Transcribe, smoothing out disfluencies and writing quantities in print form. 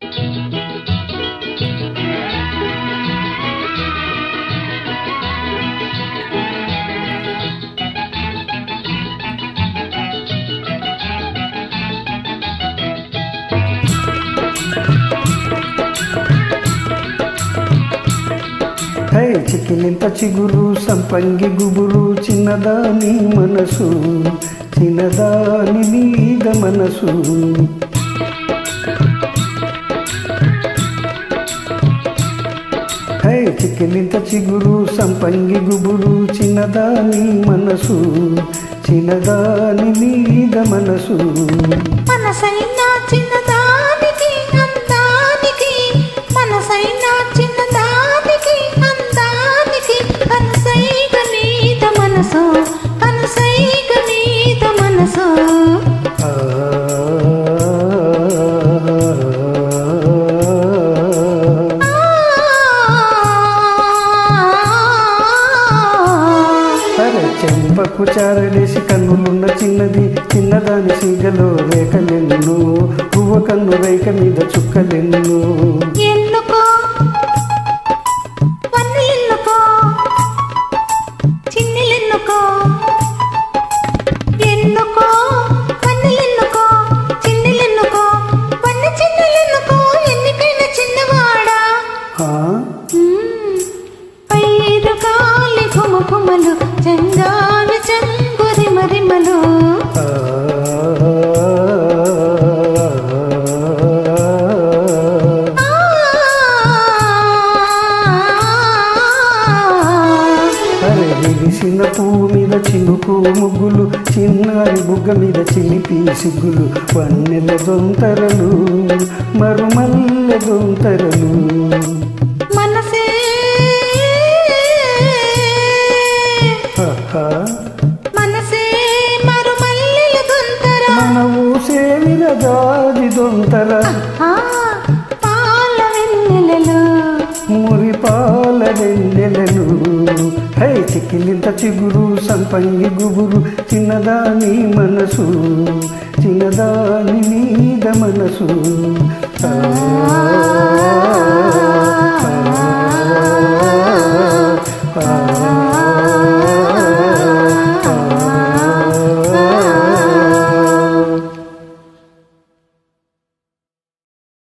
high చికిలింత చిగురు సంపంగి గుబురు చిన్నదాని మనసు చిన్నదాని మీద మనసు హై చికిలింత చిగురు సంపంగి గుబురు చిన్నదాని మనసు చిన్నదాని మీద మనసు మనసైనా చిన్నదానికి అందానికి మనసైనా చిన్నదానికి అందానికి కనసైగ నీద మనసు కనసైగ నీద మనసు చెంపకు చారడేసి కన్నులున్న చిన్నది చిన్నదాని సిగలో రేఖలెన్ను పువ్వ కన్ను రేఖ మీద చుక్కలెన్ను ఎన్నుకో వన్నెలెన్నుకో చిన్నెలెన్నుకో ఎన్నుకో వన్నెలెన్నుకో చిన్నెలెన్నుకో వన్న చిన్నెలెన్నుకో ఎన్నికైన చిన్నవాడా పైరు కాలి ఘుమఘుమలు చందావి చంగురి మరిమలు విరిసిన పువ్వు మీద చినుకు ముగ్గులు చిన్నారి బుగ్గ మీద చిలిపి సిగ్గులు వన్నెల దొంతరలు మరుమల్లె దొంతరలు మనసే మనసే మరుమల్లెల దొంతర మన ఊసేవిన దాది దొంతర పాల వెన్నెలలు మురి పాల వెన్నెలలు హై చికిలింత చిగురు సంపంగి గుబురు చిన్నదాని మనసు చిన్నదాని మీద మనసు